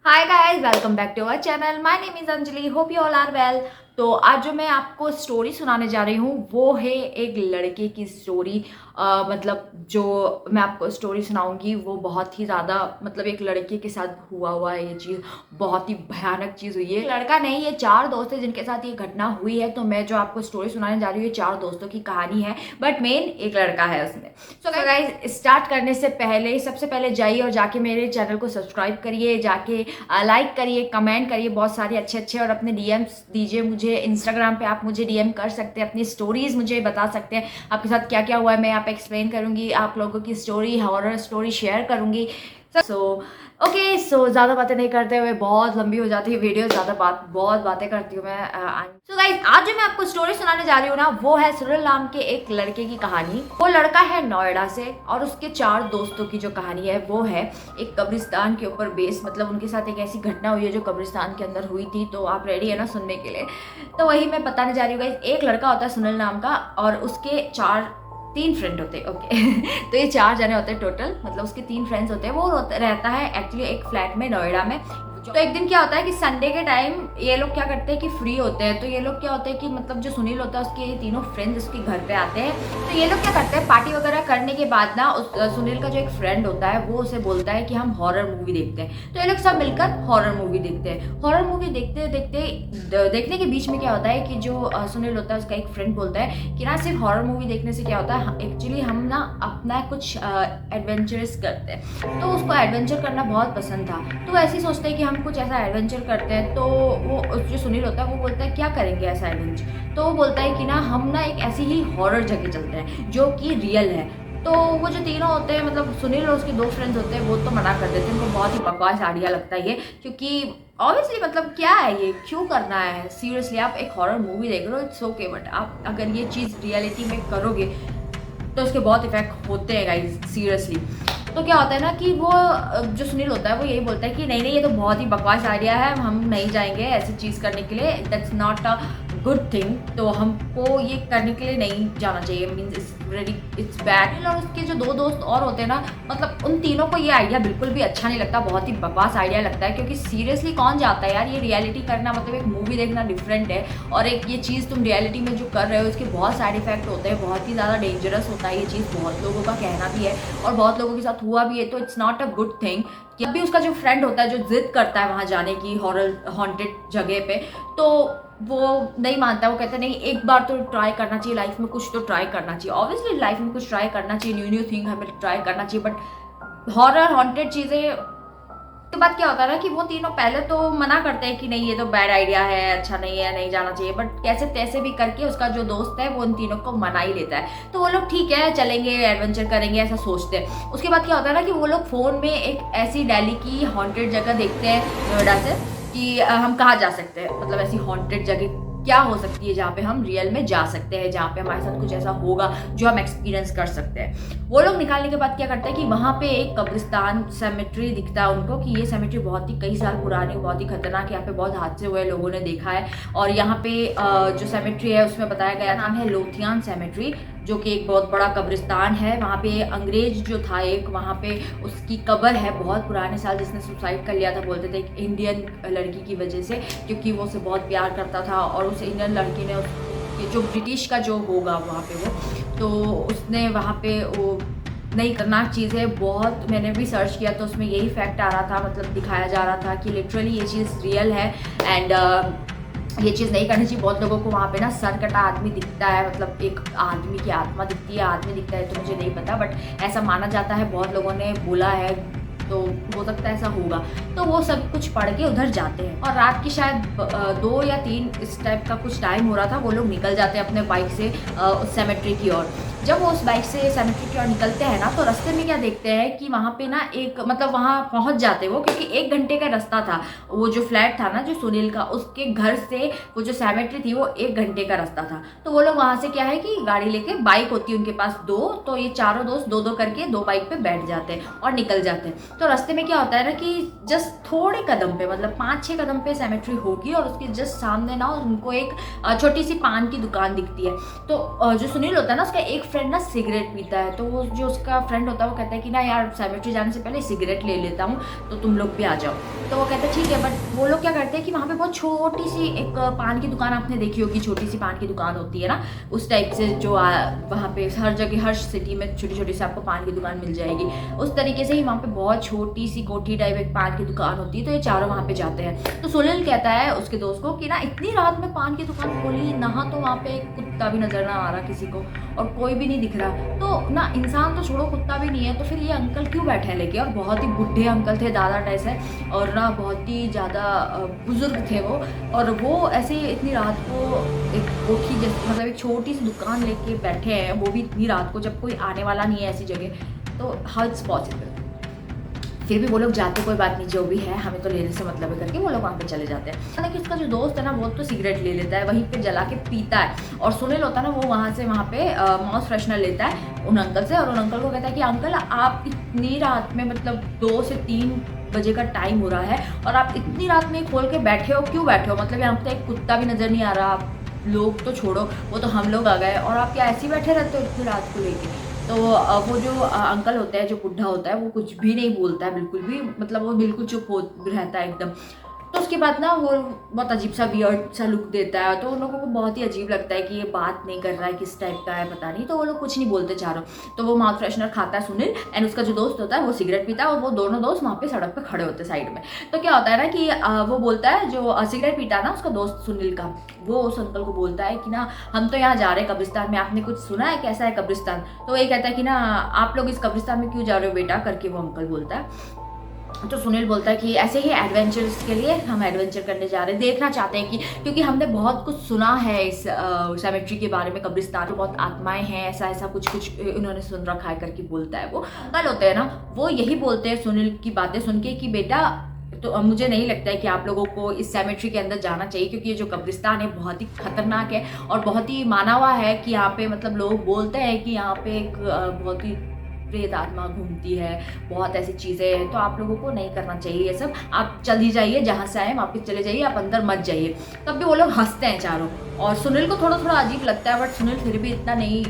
Hi guys, welcome back to our channel. My name is Anjali. Hope you all are well. तो आज जो मैं आपको स्टोरी सुनाने जा रही हूँ वो है एक लड़के की स्टोरी। मतलब जो मैं आपको स्टोरी सुनाऊंगी वो बहुत ही ज़्यादा मतलब एक लड़के के साथ हुआ है। ये चीज़ बहुत ही भयानक चीज़ हुई है। लड़का नहीं, ये चार दोस्त है जिनके साथ ये घटना हुई है। तो मैं जो आपको स्टोरी सुनाने जा रही हूँ ये चार दोस्तों की कहानी है, बट मेन एक लड़का है उसमें। सो गाइस, स्टार्ट करने से पहले सबसे पहले जाइए और जाके मेरे चैनल को सब्सक्राइब करिए, जाके लाइक करिए, कमेंट करिए बहुत सारे अच्छे अच्छे, और अपने डीएम्स दीजिए मुझे। इंस्टाग्राम पे आप मुझे डीएम कर सकते हैं, अपनी स्टोरीज मुझे बता सकते हैं आपके साथ क्या क्या हुआ है। मैं यहाँ पे एक्सप्लेन करूँगी, आप लोगों की स्टोरी, हॉरर स्टोरी शेयर करूँगी। सो ज़्यादा बातें नहीं करते हुए, बहुत लंबी हो जाती है वीडियो, बहुत बातें करती हूँ मैं। सो गाइस, आज जो मैं आपको स्टोरी सुनाने जा रही हूँ ना वो है सुनील नाम के एक लड़के की कहानी। वो लड़का है नोएडा से और उसके चार दोस्तों की जो कहानी है वो है एक कब्रिस्तान के ऊपर बेस। मतलब उनके साथ एक ऐसी घटना हुई है जो कब्रिस्तान के अंदर हुई थी। तो आप रेडी है ना सुनने के लिए? तो वही मैं बताने जा रही हूँ गाइस। एक लड़का होता है सुनील नाम का और उसके तीन फ्रेंड होते हैं। ओके तो ये चार जने होते हैं टोटल, मतलब उसके तीन फ्रेंड्स होते हैं। वो रहता है एक्चुअली एक फ्लैट में नोएडा में। तो एक दिन क्या होता है कि संडे के टाइम ये लोग क्या करते हैं कि फ्री होते हैं। तो ये लोग क्या होते हैं कि मतलब जो सुनील होता है उसके तीनों फ्रेंड्स उसके घर पे आते हैं। तो ये लोग क्या करते हैं, पार्टी वगैरह करने के बाद ना सुनील का जो एक फ्रेंड होता है वो उसे बोलता है कि हम हॉरर मूवी देखते हैं। तो ये लोग सब मिलकर हॉरर मूवी देखते हैं। हॉरर मूवी देखते देखने के बीच में क्या होता है कि जो सुनील होता है उसका एक फ्रेंड बोलता है कि ना सिर्फ हॉरर मूवी देखने से क्या होता है, एक्चुअली हम ना अपना कुछ एडवेंचरस करते हैं। तो उसको एडवेंचर करना बहुत पसंद था। तो ऐसे ही सोचते हैं कि हम कुछ ऐसा एडवेंचर करते हैं। तो वो जो सुनील होता है वो बोलता है क्या करेंगे ऐसा एडवेंचर। तो वो बोलता है कि ना हम ना एक ऐसी ही हॉरर जगह चलते हैं जो कि रियल है। तो वो जो तीनों होते हैं, मतलब सुनील और उसके दो फ्रेंड्स होते हैं, वो तो मना कर देते हैं। उनको बहुत ही बकवास आइडिया लगता है ये, क्योंकि ऑब्वियसली मतलब क्या है ये, क्यों करना है सीरियसली। आप एक हॉरर मूवी देख रहे हो, इट्स ओके, बट आप अगर ये चीज़ रियलिटी में करोगे तो उसके बहुत इफेक्ट होते हैं गाइस, सीरियसली। तो क्या होता है ना कि वो जो सुनील होता है वो यही बोलता है कि नहीं नहीं, ये तो बहुत ही बकवास आइडिया है, हम नहीं जाएंगे ऐसी चीज़ करने के लिए, that's not a good thing. तो हमको ये करने के लिए नहीं जाना चाहिए, मीन्स इट्स बैड। और उसके जो दो दोस्त और होते हैं ना, मतलब उन तीनों को ये आइडिया बिल्कुल भी अच्छा नहीं लगता, बहुत ही बकवास आइडिया लगता है। क्योंकि सीरियसली कौन जाता है यार, ये रियलिटी करना मतलब एक मूवी देखना डिफरेंट है, और एक ये चीज़ तुम रियलिटी में जो कर रहे हो इसके बहुत साइड इफेक्ट होते हैं, बहुत ही ज़्यादा डेंजरस होता है ये चीज़, बहुत लोगों का कहना भी है और बहुत लोगों के साथ हुआ भी है। तो it's not a good thing. कि अभी उसका जो फ्रेंड होता है जो जिद करता है वहाँ जाने की, हॉरर हॉन्टेड जगह पे, तो वो नहीं मानता। वो कहता है नहीं, एक बार तो ट्राई करना चाहिए लाइफ में, कुछ तो ट्राई करना चाहिए। ऑब्वियसली लाइफ में कुछ ट्राई करना चाहिए, न्यू न्यू थिंग हमें ट्राई करना चाहिए, बट हॉरर हॉन्टेड चीज़ें के बाद क्या होता है ना कि वो तीनों पहले तो मना करते हैं कि नहीं ये तो बैड आइडिया है, अच्छा नहीं है, नहीं जाना चाहिए। बट कैसे तैसे भी करके उसका जो दोस्त है वो उन तीनों को मना ही लेता है। तो वो लोग ठीक है चलेंगे, एडवेंचर करेंगे, ऐसा सोचते हैं। उसके बाद क्या होता है ना कि वो लोग फ़ोन में एक ऐसी दिल्ली की हॉन्टेड जगह देखते हैं नोएडा से, कि हम कहाँ जा सकते हैं, मतलब ऐसी हॉन्टेड जगह क्या हो सकती है जहाँ पे हम रियल में जा सकते हैं, जहाँ पे हमारे साथ कुछ ऐसा होगा जो हम एक्सपीरियंस कर सकते हैं। वो लोग निकालने के बाद क्या करते हैं कि वहाँ पे एक कब्रिस्तान सेमेट्री दिखता है उनको, कि ये सेमेट्री बहुत ही कई साल पुरानी, बहुत ही खतरनाक, यहाँ पे बहुत हादसे हुए, लोगों ने देखा है। और यहाँ पे जो सेमेट्री है उसमें बताया गया नाम है लोथियान सेमेट्री, जो कि एक बहुत बड़ा कब्रिस्तान है। वहाँ पे अंग्रेज जो था एक, वहाँ पे उसकी कब्र है बहुत पुराने साल, जिसने सुसाइड कर लिया था, बोलते थे एक इंडियन लड़की की वजह से, क्योंकि वो उसे बहुत प्यार करता था। और उस इंडियन लड़की ने जो ब्रिटिश का जो होगा वहाँ पे वो, तो उसने वहाँ पे वो नहीं खतरनाक चीज़ है बहुत। मैंने भी सर्च किया तो उसमें यही फैक्ट आ रहा था, मतलब दिखाया जा रहा था कि लिटरली ये चीज़ रियल है। एंड ये चीज़ नहीं करनी चाहिए। बहुत लोगों को वहाँ पे ना सर कटा आदमी दिखता है, मतलब एक आदमी की आत्मा दिखती है, आदमी दिखता है, तो मुझे नहीं पता, बट ऐसा माना जाता है, बहुत लोगों ने बोला है, तो हो सकता है ऐसा होगा। तो वो सब कुछ पढ़ के उधर जाते हैं, और रात की शायद 2 या 3 इस टाइप का कुछ टाइम हो रहा था। वो लोग निकल जाते हैं अपने बाइक से उस सेमेट्री की ओर। जब वो उस बाइक से सेमेट्री की ओर निकलते हैं ना, तो रास्ते में क्या देखते हैं कि वहाँ पे ना एक, मतलब वहाँ पहुँच जाते वो, क्योंकि 1 घंटे का रास्ता था। वो जो फ्लैट था ना जो सुनील का, उसके घर से वो जो सेमेट्री थी वो 1 घंटे का रास्ता था। तो वो लोग वहाँ से क्या है कि गाड़ी लेके, बाइक होती है उनके पास 2, तो ये चारों दोस्त 2-2 करके 2 बाइक पे बैठ जाते हैं और निकल जाते हैं। तो रास्ते में क्या होता है ना कि जस्ट थोड़े कदम पे, मतलब 5-6 कदम पे सेमेट्री होगी, और उसके जस्ट सामने ना उनको एक छोटी सी पान की दुकान दिखती है। तो जो सुनील होता है ना, उसका एक फ्रेंड ना सिगरेट पीता है। तो वो जो उसका फ्रेंड होता है वो कहता है कि ना यार, सेमेट्री जाने से पहले सिगरेट ले लेता हूँ, तो तुम लोग भी आ जाओ। तो वो कहते हैं ठीक है, बट वो लोग क्या करते हैं कि वहाँ पे बहुत छोटी सी एक पान की दुकान आपने देखी होगी, छोटी सी पान की दुकान होती है ना, उस टाइप से जो वहाँ पे हर जगह हर सिटी में छोटी छोटी सी आपको पान की दुकान मिल जाएगी, उस तरीके से ही वहाँ पे बहुत छोटी सी कोठी टाइप एक पान की दुकान होती है। तो ये चारों वहाँ पे जाते हैं। तो सुनील कहता है उसके दोस्त को कि ना इतनी रात में पान की दुकान खोली, नहा तो वहाँ पे एक कुत्ता भी नजर ना आ रहा किसी को, और कोई भी नहीं दिख रहा, तो ना इंसान तो छोड़ो कुत्ता भी नहीं है, तो फिर ये अंकल क्यों बैठे हैं लेके। और बहुत ही बुढ़े अंकल थे, दादा टाइप है, और ना बहुत ही ज़्यादा बुजुर्ग थे वो, और वो ऐसे इतनी रात को एक कोठी जैसे मतलब एक छोटी सी दुकान लेके बैठे हैं, वो भी इतनी रात को जब कोई आने वाला नहीं है ऐसी जगह, तो हाउ इट्स पॉसिबल। फिर भी वो लोग जाते, कोई बात नहीं, जो भी है हमें तो लेने से मतलब है करके वो लोग वहाँ पे चले जाते हैं। हालांकि उसका जो दोस्त है ना वो तो सिगरेट ले लेता है, वहीं पे जला के पीता है, और सुनील होता है ना वो वहाँ से वहाँ पे माउथ फ्रेशनर लेता है उन अंकल से, और उन अंकल को कहता है कि अंकल आप इतनी रात में मतलब 2 से 3 बजे का टाइम हो रहा है, और आप इतनी रात में खोल के बैठे हो, क्यों बैठे हो, मतलब यहाँ पे एक कुत्ता भी नज़र नहीं आ रहा, आप लोग तो छोड़ो, वो तो हम लोग आ गए, और आप क्या ऐसे ही बैठे रहते हो इतनी रात को लेके। तो वो जो अंकल होता है, जो बुढ़ा होता है, वो कुछ भी नहीं बोलता है बिल्कुल भी, मतलब वो बिल्कुल चुप हो रहता है एकदम। तो उसके बाद ना वो बहुत अजीब सा वियर्ड सा लुक देता है, तो उन लोगों को बहुत ही अजीब लगता है कि ये बात नहीं कर रहा है, किस टाइप का है पता नहीं, तो वो लोग कुछ नहीं बोलते चारों। तो वो माउथ फ्रेशनर खाता है सुनील, एंड उसका जो दोस्त होता है वो सिगरेट पीता है, और वो दोनों दोस्त वहाँ पे सड़क पे खड़े होते हैं साइड में। तो क्या होता है ना कि वो बोलता है, जो सिगरेट पीता है ना उसका दोस्त सुनील का, वो उस अंकल को बोलता है कि ना हम तो यहाँ जा रहे हैं कब्रिस्तान में, आपने कुछ सुना है कैसा है कब्रिस्तान। तो वही कहता है कि ना आप लोग इस कब्रिस्तान में क्यों जा रहे हो बेटा करके वो अंकल बोलता है। तो सुनील बोलता है कि ऐसे ही एडवेंचर्स के लिए हम एडवेंचर करने जा रहे हैं, देखना चाहते हैं कि क्योंकि हमने बहुत कुछ सुना है इस सेमेट्री के बारे में, कब्रिस्तान में बहुत आत्माएं हैं, ऐसा ऐसा कुछ कुछ इन्होंने सुन रखा है करके बोलता है। वो कल होते हैं ना, वो यही बोलते हैं सुनील की बातें सुन के कि बेटा तो मुझे नहीं लगता है कि आप लोगों को इस सेमेट्री के अंदर जाना चाहिए, क्योंकि ये जो कब्रिस्तान है बहुत ही खतरनाक है, और बहुत ही माना हुआ है कि यहाँ पे मतलब लोग बोलते हैं कि यहाँ पे एक बहुत ही प्रेत आत्मा घूमती है, बहुत ऐसी चीज़ें हैं, तो आप लोगों को नहीं करना चाहिए ये सब, आप चली जाइए जहाँ से आए वापस चले जाइए, आप अंदर मत जाइए। तब भी वो लोग हंसते हैं चारों, और सुनील को थोड़ा थोड़ा अजीब लगता है, बट सुनील फिर भी इतना नहीं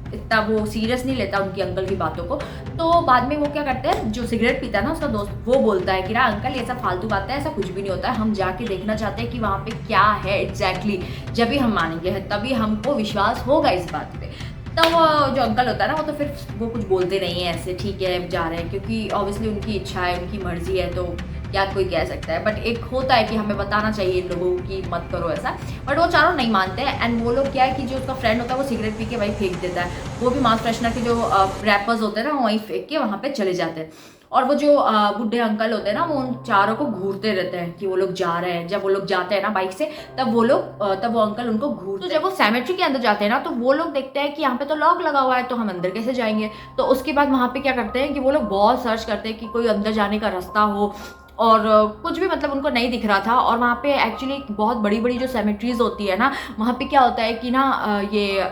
इतना वो सीरियस नहीं लेता उनकी अंकल की बातों को। तो बाद में वो क्या करते हैं, जो सिगरेट पीता है ना उसका दोस्त, वो बोलता है कि ना अंकल ये सब फालतू बातें हैं, ऐसा कुछ भी नहीं होता है, हम जाके देखना चाहते हैं कि वहाँ पे क्या है एग्जैक्टली, जब भी हम मानेंगे तभी हमको विश्वास होगा इस बात पे। तब वो जो अंकल होता है ना वो तो फिर वो कुछ बोलते नहीं है, ऐसे ठीक है जा रहे हैं, क्योंकि ऑब्वियसली उनकी इच्छा है, उनकी मर्जी है, तो क्या कोई कह सकता है। बट एक होता है कि हमें बताना चाहिए इन लोगों की मत करो ऐसा, बट वो चारों नहीं मानते हैं। एंड वो लोग क्या है कि जो उसका फ्रेंड होता है वो सिगरेट पी के वहीं फेंक देता है, वो भी माउथ फ्रेशनर के जो रैपर्स होते हैं ना वहीं फेंक के वहाँ पे चले जाते हैं। और वो जो बुढ़े अंकल होते हैं ना वो उन चारों को घूरते रहते हैं कि वो लोग जा रहे हैं। जब वो लोग जाते हैं ना बाइक से, तब वो अंकल उनको घूरते। तो जब वो सेमेट्री के अंदर जाते हैं ना तो वो लोग देखते हैं कि यहाँ पे तो लॉक लगा हुआ है, तो हम अंदर कैसे जाएंगे। तो उसके बाद वहाँ पे क्या करते हैं कि वो लोग बहुत सर्च करते हैं कि कोई अंदर जाने का रास्ता हो, और कुछ भी मतलब उनको नहीं दिख रहा था। और वहाँ पे एक्चुअली बहुत बड़ी बड़ी जो सेमेट्रीज होती है ना, वहाँ पे क्या होता है कि ना ये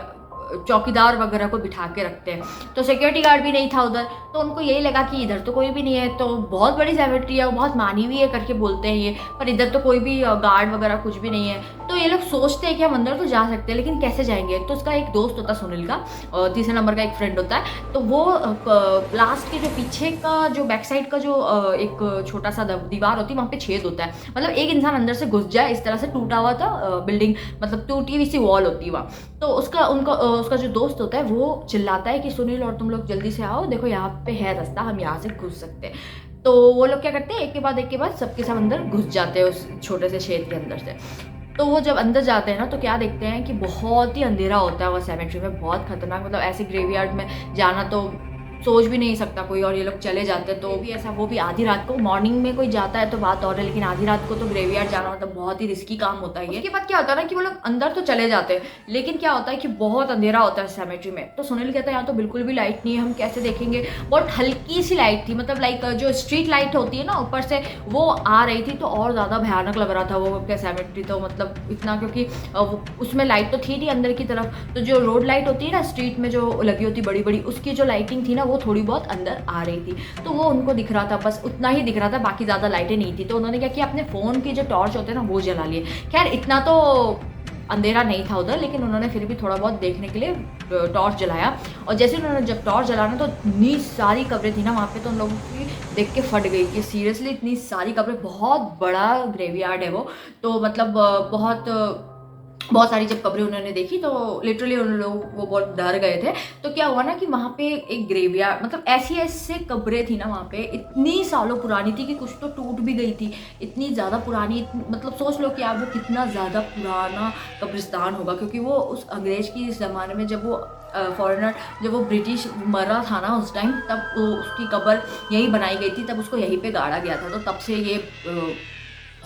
चौकीदार वगैरह को बिठा के रखते हैं, तो सिक्योरिटी गार्ड भी नहीं था उधर, तो उनको यही लगा कि इधर तो कोई भी नहीं है, तो बहुत बड़ी सेमेट्री है, वो बहुत मानी हुई है करके बोलते हैं ये, पर इधर तो कोई भी गार्ड वगैरह कुछ भी नहीं है। तो ये लोग सोचते हैं कि हम अंदर तो जा सकते हैं, लेकिन कैसे जाएंगे। तो उसका एक दोस्त होता है सुनील का, तीसरे नंबर का एक फ्रेंड होता है, तो वो लास्ट के जो पीछे का जो बैक साइड का जो एक छोटा सा दीवार होती है वहाँ पे छेद होता है, मतलब एक इंसान अंदर से घुस जाए इस तरह से टूटा हुआ था बिल्डिंग, मतलब टूटी हुई सी वॉल होती है वहाँ। तो उसका जो दोस्त होता है वो चिल्लाता है कि सुनील और तुम लोग जल्दी से आओ, देखो यहाँ पे है रास्ता, हम यहाँ से घुस सकते हैं। तो वो लोग क्या करते हैं, एक के बाद सबके सब अंदर घुस जाते हैं उस छोटे से छेद के अंदर से। तो वो जब अंदर जाते हैं ना तो क्या देखते हैं कि बहुत ही अंधेरा होता है वो सेमेट्री में, बहुत खतरनाक, मतलब ऐसे ग्रेवयार्ड में जाना तो सोच भी नहीं सकता कोई। और ये लोग चले जाते हैं, तो भी ऐसा, वो भी आधी रात को। मॉर्निंग में कोई जाता है तो बात और है, लेकिन आधी रात को तो ग्रेवयार्ड जाना मतलब बहुत ही रिस्की काम होता है। उसके बाद क्या होता है ना कि वो लोग अंदर तो चले जाते हैं, लेकिन क्या होता है कि बहुत अंधेरा होता है सेमेट्री में। तो सुनील कहता है यहाँ तो बिल्कुल भी लाइट नहीं है, हम कैसे देखेंगे। बहुत हल्की सी लाइट थी, मतलब लाइक जो स्ट्रीट लाइट होती है ना ऊपर से, वो आ रही थी, तो और ज़्यादा भयानक लग रहा था वो सेमेट्री। तो मतलब इतना, क्योंकि उसमें लाइट तो थी नहीं अंदर की तरफ, तो जो रोड लाइट होती है ना स्ट्रीट में जो लगी होती बड़ी बड़ी, उसकी जो लाइटिंग थी ना वो थोड़ी बहुत अंदर आ रही थी, तो वो उनको दिख रहा था, बस उतना ही दिख रहा था, बाकी ज़्यादा लाइटें नहीं थी। तो उन्होंने क्या किया, अपने फ़ोन के जो टॉर्च होते हैं ना वो जला लिए। खैर इतना तो अंधेरा नहीं था उधर, लेकिन उन्होंने फिर भी थोड़ा बहुत देखने के लिए टॉर्च जलाया। और जैसे उन्होंने जब टॉर्च जलाना तो इतनी सारी कब्रें थी ना वहाँ पे, तो उन लोगों की देख के फट गई कि सीरियसली इतनी सारी कब्रें, बहुत बड़ा ग्रेवयार्ड है वो। तो मतलब बहुत सारी जब कब्रें उन्होंने देखी तो लिटरली उन लोग वो बहुत डर गए थे। तो क्या हुआ ना कि वहाँ पे एक ग्रेवयार्ड, मतलब ऐसी ऐसे कब्रें थी ना वहाँ पे, इतनी सालों पुरानी थी कि कुछ तो टूट भी गई थी, इतनी ज़्यादा पुरानी। मतलब सोच लो कि आप वो कितना ज़्यादा पुराना कब्रिस्तान होगा, क्योंकि वो उस अंग्रेज की ज़माने में जब वो फॉरेनर, जब वो ब्रिटिश मरा था ना उस टाइम, तब उसकी कब्र यहीं बनाई गई थी, तब उसको यहीं पे गाड़ा गया था। तो तब से ये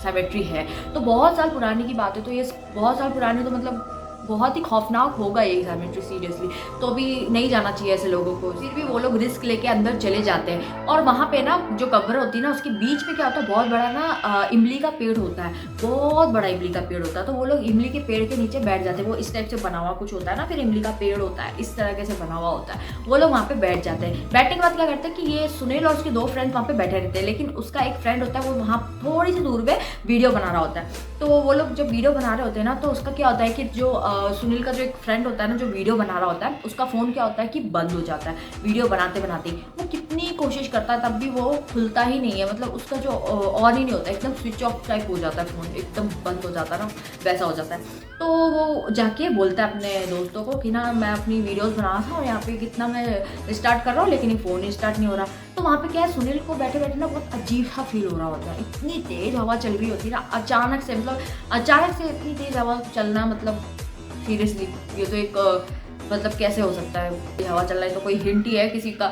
सेमेट्री है। तो बहुत साल पुरानी की बात है, तो ये बहुत साल पुरानी, तो मतलब बहुत ही खौफनाक होगा ये सेमेट्री सीरियसली। तो अभी नहीं जाना चाहिए ऐसे लोगों को। फिर भी वो लोग रिस्क लेके अंदर चले जाते हैं। और वहाँ पे ना जो कब्र होती है ना, उसके बीच में क्या होता है, बहुत बड़ा ना इमली का पेड़ होता है, बहुत बड़ा इमली का पेड़ होता है। तो वो लोग इमली के पेड़ के नीचे बैठ जाते हैं। वो इस टाइप से बना हुआ कुछ होता है ना, फिर इमली का पेड़ होता है, इस तरह से बना हुआ होता है। वो लोग वहाँ पे बैठ जाते हैं। बैठने के बाद क्या करते हैं कि ये सुनील और उसके 2 फ्रेंड्स वहाँ पे बैठे रहते हैं, लेकिन उसका एक फ्रेंड होता है, वो वहाँ थोड़ी सी दूर पे वीडियो बना रहा होता है। तो वो लोग जब वीडियो बना रहे होते हैं ना, तो उसका क्या होता है कि जो सुनील का जो एक फ्रेंड होता है ना, जो वीडियो बना रहा होता है, उसका फ़ोन क्या होता है कि बंद हो जाता है वीडियो बनाते बनाते। वो कितनी कोशिश करता है तब भी वो खुलता ही नहीं है, मतलब उसका जो ऑन ही नहीं होता, एकदम स्विच ऑफ टाइप हो जाता है, फ़ोन एकदम बंद हो जाता है ना, वैसा हो जाता है। तो वो जाके बोलता है अपने दोस्तों को कि ना मैं अपनी वीडियोज़ बना रहा था और यहाँ पे कितना मैं स्टार्ट कर रहा हूँ, लेकिन ये फ़ोन ही स्टार्ट नहीं हो रहा। तो वहाँ पे क्या है, सुनील को बैठे बैठे ना बहुत अजीब सा फील हो रहा होता है। इतनी तेज़ हवा चल रही होती है ना, अचानक से, मतलब अचानक से इतनी तेज़ हवा चलना, मतलब सीरियसली ये तो एक मतलब कैसे हो सकता है, ये हवा चल रहा है तो कोई हिंट ही है किसी का,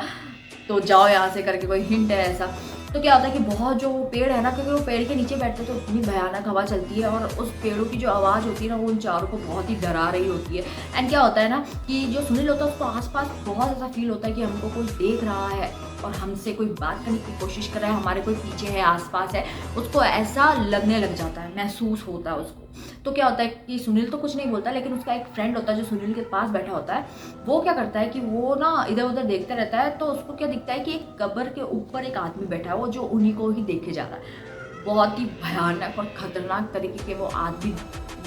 तो जाओ यहाँ से करके कोई हिंट है ऐसा। तो क्या होता है कि बहुत जो पेड़ है ना, क्योंकि वो पेड़ के नीचे बैठते तो इतनी भयानक हवा चलती है, और उस पेड़ों की जो आवाज़ होती है ना, वो उन चारों को बहुत ही डरा रही होती है। एंड क्या होता है ना कि जो सुनील होता है उसको आसपास बहुत ऐसा फील होता है कि हमको कोई देख रहा है और हमसे कोई बात करने की कोशिश कर रहा है, हमारे कोई पीछे है, आसपास है, उसको ऐसा लगने लग जाता है, महसूस होता है उसको। तो क्या होता है कि सुनील तो कुछ नहीं बोलता, लेकिन उसका एक फ्रेंड होता है जो सुनील के पास बैठा होता है, वो क्या करता है कि वो ना इधर उधर देखता रहता है। तो उसको क्या दिखता है कि एक कब्र के ऊपर एक आदमी बैठा है, वो जो उन्हीं को ही देखे जा रहा है। बहुत ही भयानक और खतरनाक तरीके के वो आदमी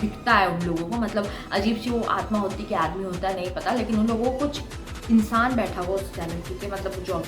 दिखता है उन लोगों को, मतलब अजीब सी वो आत्मा होती है कि आदमी होता है नहीं पता, लेकिन उन लोगों को कुछ इंसान बैठा हुआ उस चैनल के, मतलब जो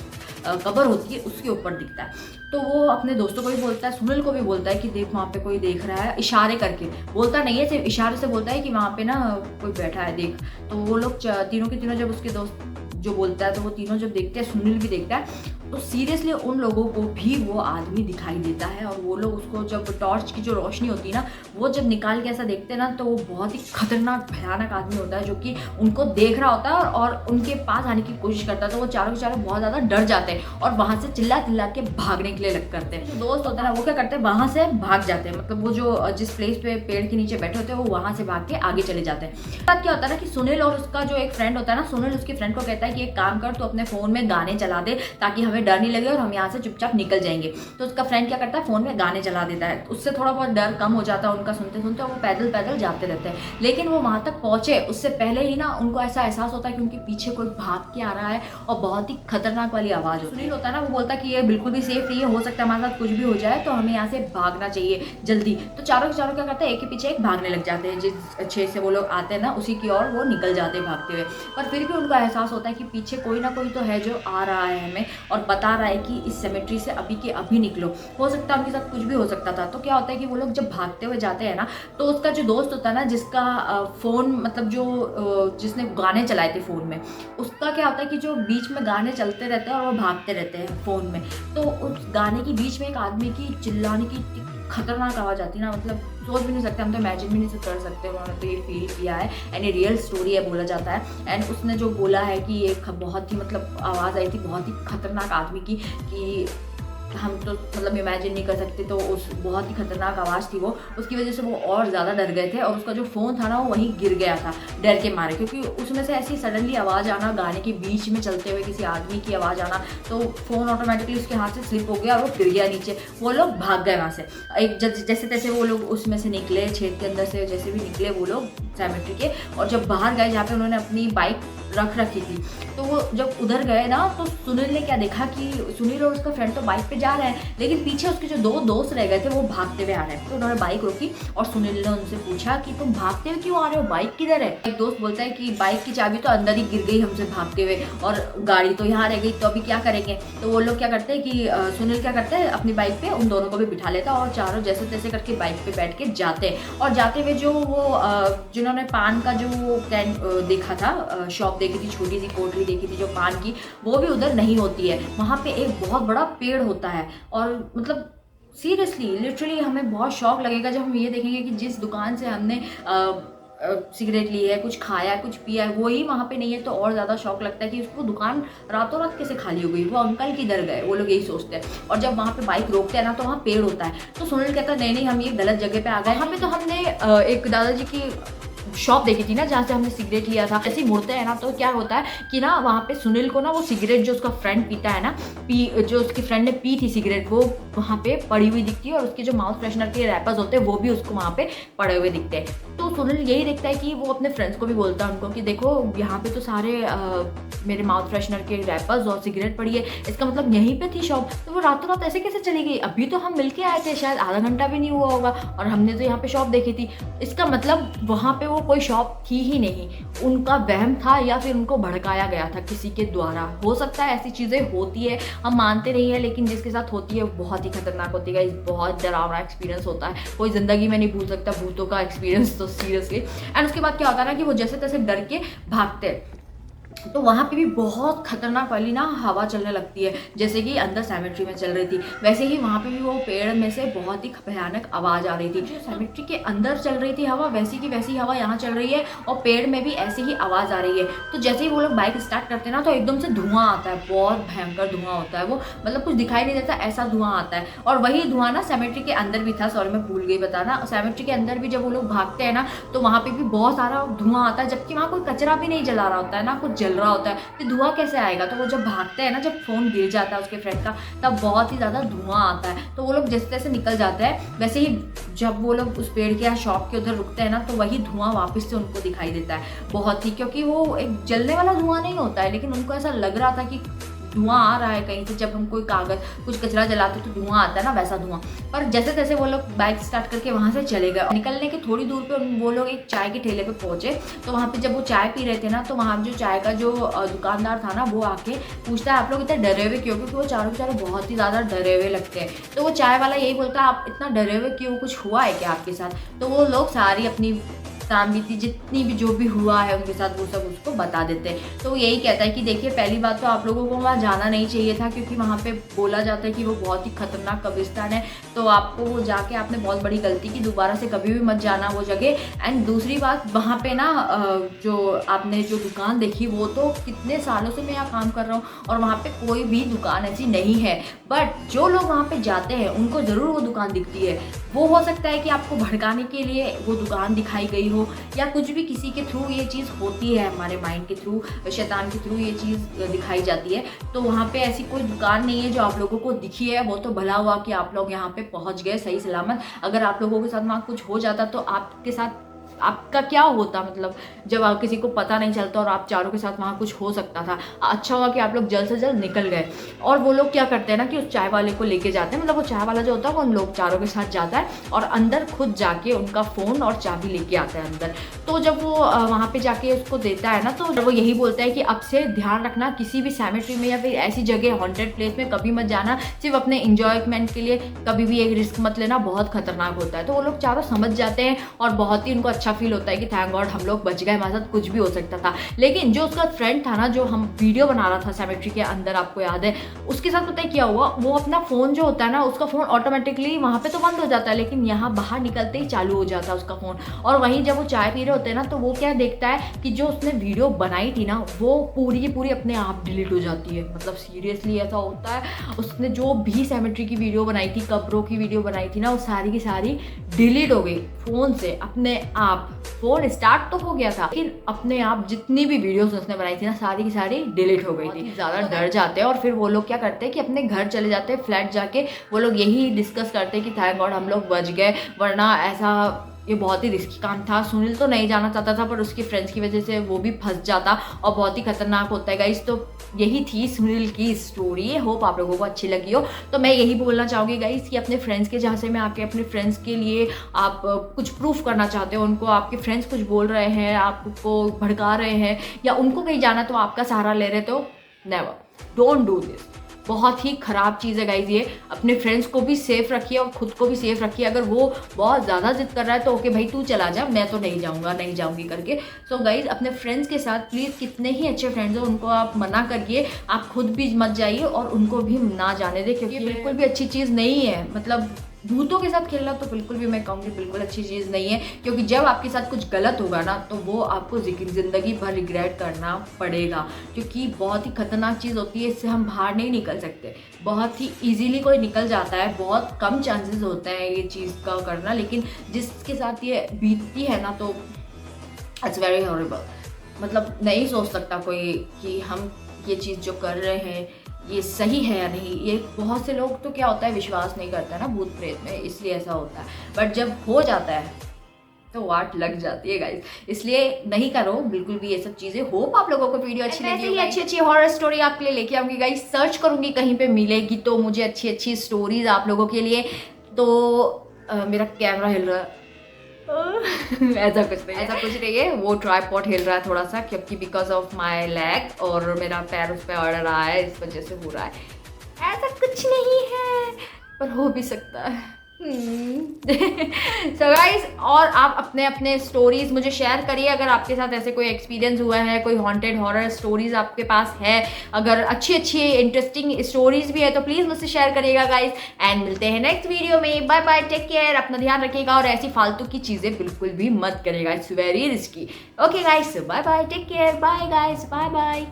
कब्र होती है उसके ऊपर दिखता है। तो वो अपने दोस्तों को भी बोलता है, सुनील को भी बोलता है कि देख वहाँ पे कोई देख रहा है, इशारे करके बोलता नहीं है, सिर्फ इशारे से बोलता है कि वहाँ पे ना कोई बैठा है देख। तो वो लोग तीनों के तीनों, जब उसके दोस्त जो बोलता है तो वो तीनों जब देखते हैं, सुनील भी देखता है, तो सीरियसली उन लोगों को भी वो आदमी दिखाई देता है। और वो लोग उसको जब टॉर्च की जो रोशनी होती है ना, वो जब निकाल के ऐसा देखते हैं ना, तो वो बहुत ही खतरनाक भयानक आदमी होता है जो कि उनको देख रहा होता है और उनके पास आने की कोशिश करता है। तो वो चारों के चारों बहुत ज़्यादा डर जाते हैं और वहाँ से चिल्ला चिल्ला के भागने के लिए लग करते हैं। जो दोस्त होता है ना, वो क्या करते हैं, वहाँ से भाग जाते हैं, मतलब वो जो जिस प्लेस पे पेड़ के नीचे बैठे होते हैं वो वहाँ से भाग के आगे चले जाते हैं। तब क्या होता है ना कि सुनील और उसका जो एक फ्रेंड होता है ना, सुनील उसके फ्रेंड को कहता है कि एक काम कर, तो अपने फ़ोन में गाने चला दे ताकि हमें डर नहीं लगे और हम यहाँ से चुपचाप निकल जाएंगे। तो उसका फ्रेंड क्या करता है, फ़ोन में गाने चला देता है, उससे थोड़ा बहुत डर कम हो जाता है उनका सुनते सुनते, और वो पैदल पैदल जाते रहते हैं। लेकिन वो वहाँ तक पहुँचे उससे पहले ही ना उनको ऐसा एहसास होता है कि उनके पीछे कोई भाग के आ रहा है और बहुत ही खतरनाक वाली आवाज़ हो। सुनील होता है ना, वो बोलता है कि ये बिल्कुल भी सेफ नहीं है, हो सकता है हमारे साथ कुछ भी हो जाए, तो हमें यहाँ से भागना चाहिए जल्दी। तो चारों के चारों क्या करते हैं, एक के पीछे एक भागने लग जाते हैं, जिस अच्छे से वो लोग आते हैं ना उसी की ओर वो निकल जाते हैं भागते हुए। पर फिर भी उनको एहसास होता है कि पीछे कोई ना कोई तो है जो आ रहा है हमें और बता रहा है कि इस सेमेट्री से अभी के अभी निकलो। हो सकता है उनके साथ कुछ भी हो सकता था। तो क्या होता है कि वो लोग जब भागते हुए जाते हैं ना, तो उसका जो दोस्त होता है ना, जिसका फ़ोन, मतलब जो जिसने गाने चलाए थे फ़ोन में, उसका क्या होता है कि जो बीच में गाने चलते रहते हैं और वो भागते रहते हैं फ़ोन में, तो उस गाने के बीच में एक आदमी की चिल्लाने की खतरनाक आवाज़ आती है ना, मतलब सोच भी नहीं सकते, हम तो इमेजिन भी नहीं कर सकते। उन्होंने तो ये फील किया है एंड ये रियल स्टोरी है बोला जाता है। एंड उसने जो बोला है कि एक बहुत ही मतलब आवाज़ आई थी बहुत ही खतरनाक आदमी की, कि हम तो मतलब इमेजिन नहीं कर सकते। तो उस बहुत ही खतरनाक आवाज़ थी वो, उसकी वजह से वो और ज़्यादा डर गए थे और उसका जो फ़ोन था ना वो वहीं गिर गया था डर के मारे, क्योंकि उसमें से ऐसी सडनली आवाज़ आना, गाने के बीच में चलते हुए किसी आदमी की आवाज़ आना, तो फ़ोन ऑटोमेटिकली उसके हाथ से स्लिप हो गया और वो गिर गया नीचे। वो लोग भाग गए वहाँ से, एक जैसे तैसे वो लोग उसमें से निकले, छेद के अंदर से जैसे भी निकले वो लोग सेमेट्री के, और जब बाहर गए जहाँ पे उन्होंने अपनी बाइक रख रखी थी। तो वो जब उधर गए ना तो सुनील ने क्या देखा कि सुनील और उसका फ्रेंड तो बाइक पे जा रहे हैं, लेकिन पीछे उसके जो 2 दोस्त रह गए थे वो भागते हुए आ रहे हैं। तो उन्होंने बाइक रोकी और सुनील ने उनसे पूछा कि तुम भागते हुए क्यों आ रहे हो, बाइक किधर है? एक दोस्त बोलता है कि बाइक की चाबी तो अंदर ही गिर गई हमसे भागते हुए और गाड़ी तो यहाँ रह गई, तो अभी क्या करेंगे? तो वो लोग क्या करते हैं कि सुनील क्या करते हैं अपनी बाइक पे उन दोनों को भी बिठा लेता और चारों जैसे तैसे करके बाइक पे बैठ के जाते हैं। और जाते हुए जो वो जिन्होंने पान का जो वो कैन देखा था, शॉप देखी थी, छोटी सी कोठरी देखी थी जो पान की, वो भी उधर नहीं होती है। वहाँ पे एक बहुत बड़ा पेड़ होता है और मतलब सीरियसली लिटरली हमें बहुत शौक लगेगा जब हम ये देखेंगे कि जिस दुकान से हमने सिगरेट ली है, कुछ खाया है, कुछ पिया है, वही वहाँ पे नहीं है, तो और ज़्यादा शौक लगता है कि उसको दुकान रातों रात कैसे खाली हो गई, वो अंकल किधर गए, वो लोग यही सोचते हैं। और जब वहाँ पे बाइक रोकते हैं ना तो वहाँ पेड़ होता है, तो सुनील कहता है नहीं नहीं हम ये गलत जगह पे आ गए। वहाँ पे तो हमने एक दादाजी की शॉप देखी थी ना जहाँ से हमने सिगरेट लिया था। ऐसे ही मुड़ते हैं ना तो क्या होता है कि ना वहाँ पे सुनील को ना वो सिगरेट जो उसका फ्रेंड पीता है ना, जो उसकी फ्रेंड ने पी थी सिगरेट, वो वहाँ पे पड़ी हुई दिखती है और उसके जो माउथ फ्रेशनर के रैपर्स होते हैं वो भी उसको वहाँ पे पड़े हुए दिखते हैं। तो सुनील यही देखता है कि वो अपने फ्रेंड्स को भी बोलता है उनको कि देखो यहाँ पे तो सारे मेरे माउथ फ्रेशनर के रैपर्स और सिगरेट पड़ी है, इसका मतलब यहीं पे थी शॉप। तो वो रातों रात ऐसे कैसे चली गई? अभी तो हम मिलके आए थे, शायद आधा घंटा भी नहीं हुआ होगा और हमने तो यहाँ पे शॉप देखी थी। इसका मतलब वहाँ पे वो कोई शॉप थी ही नहीं, उनका वहम था या फिर उनको भड़काया गया था किसी के द्वारा। हो सकता है ऐसी चीज़ें होती है, हम मानते नहीं है, लेकिन जिसके साथ होती है वो बहुत ही खतरनाक होती है, बहुत डरावना एक्सपीरियंस होता है, कोई ज़िंदगी में नहीं भूल सकता भूतों का एक्सपीरियंस तो सीरियसली। एंड उसके बाद क्या होता है ना कि वो जैसे तैसे डर के भागते हैं, तो वहाँ पे भी बहुत खतरनाक वाली ना हवा चलने लगती है, जैसे कि अंदर सेमेट्री में चल रही थी वैसे ही वहाँ पे भी वो पेड़ में से बहुत ही भयानक आवाज़ आ रही थी। जो सेमेट्री के अंदर चल रही थी हवा, वैसी की वैसी हवा यहाँ चल रही है और पेड़ में भी ऐसी ही आवाज़ आ रही है। तो जैसे ही वो लोग बाइक स्टार्ट करते हैं ना तो एकदम से धुआं आता है, बहुत भयंकर धुआं होता है, वो मतलब कुछ दिखाई नहीं देता ऐसा धुआं आता है। और वही धुआं ना सेमेट्री के अंदर भी था, सॉरी मैं भूल गई बताना, सेमेट्री के अंदर भी जब वो लोग भागते हैं ना तो वहाँ पे भी बहुत सारा धुआं आता है, जबकि वहाँ कोई कचरा भी नहीं जला रहा होता है ना कुछ जल रहा होता है, तो धुआं कैसे आएगा? तो वो जब भागते हैं ना, जब फोन गिर जाता है उसके फ्रेंड का, तब बहुत ही ज़्यादा धुआं आता है। तो वो लोग जैसे तैसे निकल जाते हैं। वैसे ही जब वो लोग उस पेड़ के या शॉप के उधर रुकते हैं ना तो वही धुआं वापस से उनको दिखाई देता है बहुत ही, क्योंकि वो एक जलने वाला धुआं नहीं होता है, लेकिन उनको ऐसा लग रहा था कि धुआं आ रहा है कहीं से। जब हम कोई कागज कुछ कचरा जलाते तो धुआं आता है ना, वैसा धुआं। पर जैसे तैसे वो लोग बाइक स्टार्ट करके वहाँ से चले गए। निकलने के थोड़ी दूर पे वो लोग एक चाय के ठेले पे पहुंचे। तो वहाँ पे जब वो चाय पी रहे थे ना तो वहाँ जो चाय का जो दुकानदार था ना वो आके पूछता है आप लोग इतने डरे हुए क्यों? क्योंकि वो चारों बेचारे बहुत ही ज़्यादा डरे हुए लगते हैं। तो वो चाय वाला यही बोलता है आप इतना डरे हुए क्यों, कुछ हुआ है क्या आपके साथ? तो वो लोग सारी अपनी बीती जितनी भी जो भी हुआ है उनके साथ वो सब उसको बता देते हैं। तो वो यही कहता है कि देखिए पहली बात तो आप लोगों को वहाँ जाना नहीं चाहिए था, क्योंकि वहाँ पे बोला जाता है कि वो बहुत ही खतरनाक कब्रिस्तान है, तो आपको वो जाके आपने बहुत बड़ी गलती की, दोबारा से कभी भी मत जाना वो जगह। एंड दूसरी बात वहाँ पे ना जो आपने जो दुकान देखी वो तो कितने सालों से मैं यहाँ काम कर रहा हूँ और वहाँ पे कोई भी दुकान ऐसी नहीं है, बट जो लोग वहाँ पे जाते हैं उनको ज़रूर वो दुकान दिखती है। वो हो सकता है कि आपको भड़काने के लिए वो दुकान दिखाई गई हो या कुछ भी, किसी के थ्रू ये चीज़ होती है, हमारे माइंड के थ्रू, शैतान के थ्रू ये चीज़ दिखाई जाती है। तो वहाँ पे ऐसी कोई दुकान नहीं है जो आप लोगों को दिखी है। वो तो भला हुआ कि आप लोग यहाँ पे पहुँच गए सही सलामत। अगर आप लोगों के साथ वहाँ कुछ हो जाता तो आपके साथ आपका क्या होता, मतलब जब आप किसी को पता नहीं चलता और आप चारों के साथ वहाँ कुछ हो सकता था। अच्छा हुआ कि आप लोग जल्द से जल्द निकल गए। और वो लोग क्या करते हैं ना कि उस चाय वाले को लेके जाते हैं, मतलब वो चाय वाला जो होता है वो उन लोग चारों के साथ जाता है और अंदर खुद जाके उनका फ़ोन और चाबी लेके आता है अंदर। तो जब वो वहाँ पे जाके उसको देता है ना तो वो यही बोलता है कि अब से ध्यान रखना, किसी भी सेमेट्री में या फिर ऐसी जगह हॉन्टेड प्लेस में कभी मत जाना, सिर्फ अपने इंजॉयमेंट के लिए कभी भी एक रिस्क मत लेना, बहुत खतरनाक होता है। तो वो लोग चारों समझ जाते हैं और बहुत ही उनको अच्छा फील होता है कि थैंक गॉड हम लोग बच गए, हमारे साथ कुछ भी हो सकता था। लेकिन जो उसका फ्रेंड था ना, जो हम वीडियो बना रहा था सेमेट्री के अंदर, आपको याद है, उसके साथ पता है क्या हुआ? वो अपना फ़ोन जो होता है ना, उसका फ़ोन ऑटोमेटिकली वहाँ पे तो बंद हो जाता है, लेकिन यहाँ बाहर निकलते ही चालू हो जाता है उसका फ़ोन। और वहीं जब वो चाय पी रहे होते हैं ना तो वो क्या देखता है कि जो उसने वीडियो बनाई थी ना वो पूरी की पूरी अपने आप डिलीट हो जाती है। मतलब सीरियसली ऐसा होता है, उसने जो भी सेमेट्री की वीडियो बनाई थी, कब्रों की वीडियो बनाई थी ना, वो सारी की सारी डिलीट हो गई फ़ोन से अपने आप। फ़ोन स्टार्ट तो हो गया था लेकिन अपने आप जितनी भी वीडियोस उसने बनाई थी ना सारी की सारी डिलीट हो गई थी। ज़्यादा डर जाते हैं और फिर वो लोग क्या करते हैं कि अपने घर चले जाते हैं, फ्लैट जाके वो लोग यही डिस्कस करते हैं कि थैंक गॉड हम लोग बच गए, वरना ऐसा ये बहुत ही रिस्की काम था। सुनील तो नहीं जाना चाहता था पर उसके फ्रेंड्स की वजह से वो भी फंस जाता और बहुत ही खतरनाक होता है गाइस। तो यही थी सुनील की स्टोरी। होप आप लोगों को अच्छी लगी हो। तो मैं यही बोलना चाहूँगी गाइस कि अपने फ्रेंड्स के जहाँ से में आके अपने फ्रेंड्स के लिए आप कुछ प्रूफ करना चाहते हो, उनको आपके फ्रेंड्स कुछ बोल रहे हैं, आपको भड़का रहे हैं या उनको कहीं जाना तो आपका सहारा ले रहे, तो नेवर, डोंट डू दिस। बहुत ही ख़राब चीज़ है गाइज ये। अपने फ्रेंड्स को भी सेफ रखिए और खुद को भी सेफ रखिए। अगर वो बहुत ज़्यादा जिद कर रहा है तो ओके भाई तू चला जा, मैं तो नहीं जाऊँगा, नहीं जाऊँगी करके। सो गाइज अपने फ्रेंड्स के साथ प्लीज़, कितने ही अच्छे फ्रेंड्स हो उनको आप मना करिए, आप खुद भी मत जाइए और उनको भी ना जाने दें, क्योंकि ये बिल्कुल भी अच्छी चीज़ नहीं है। मतलब भूतों के साथ खेलना तो बिल्कुल भी मैं कहूँगी बिल्कुल अच्छी चीज़ नहीं है, क्योंकि जब आपके साथ कुछ गलत होगा ना तो वो आपको ज़िंदगी भर रिग्रेट करना पड़ेगा, क्योंकि बहुत ही खतरनाक चीज़ होती है। इससे हम बाहर नहीं निकल सकते। बहुत ही इजीली कोई निकल जाता है, बहुत कम चांसेस होते हैं ये चीज़ का करना, लेकिन जिसके साथ ये बीतती है ना तो इट्स वेरी हॉरिबल। मतलब नहीं सोच सकता कोई कि हम ये चीज़ जो कर रहे हैं ये सही है या नहीं। ये बहुत से लोग तो क्या होता है विश्वास नहीं करते हैं ना भूत प्रेत में, इसलिए ऐसा होता है। बट जब हो जाता है तो वाट लग जाती है गाइस, इसलिए नहीं करो बिल्कुल भी ये सब चीज़ें। होप आप लोगों को वीडियो अच्छी लगी होगी। अच्छी अच्छी हॉरर स्टोरी आपके लिए लेके आऊँगी गाइस। सर्च करूँगी कहीं पे मिलेगी तो मुझे अच्छी अच्छी स्टोरीज आप लोगों के लिए। तो मेरा कैमरा हिल रहा है ऐसा कुछ नहीं है, वो ट्राइपॉड हिल रहा है थोड़ा सा, क्योंकि बिकॉज ऑफ माई लैग और मेरा पैर उस पर अड़ रहा है, इस वजह से हो रहा है। ऐसा कुछ नहीं है पर हो भी सकता है। सो गाइस, और आप अपने अपने स्टोरीज मुझे शेयर करिए अगर आपके साथ ऐसे कोई एक्सपीरियंस हुआ है, कोई हॉन्टेड हॉरर स्टोरीज आपके पास है। अगर अच्छी अच्छी इंटरेस्टिंग स्टोरीज भी है तो प्लीज़ मुझसे शेयर करिएगा गाइस। एंड मिलते हैं नेक्स्ट वीडियो में। बाय बाय, टेक केयर, अपना ध्यान रखिएगा और ऐसी फालतू की चीज़ें बिल्कुल भी मत करिएगा, it's very risky. Okay guys, bye bye, take care, bye guys, bye bye.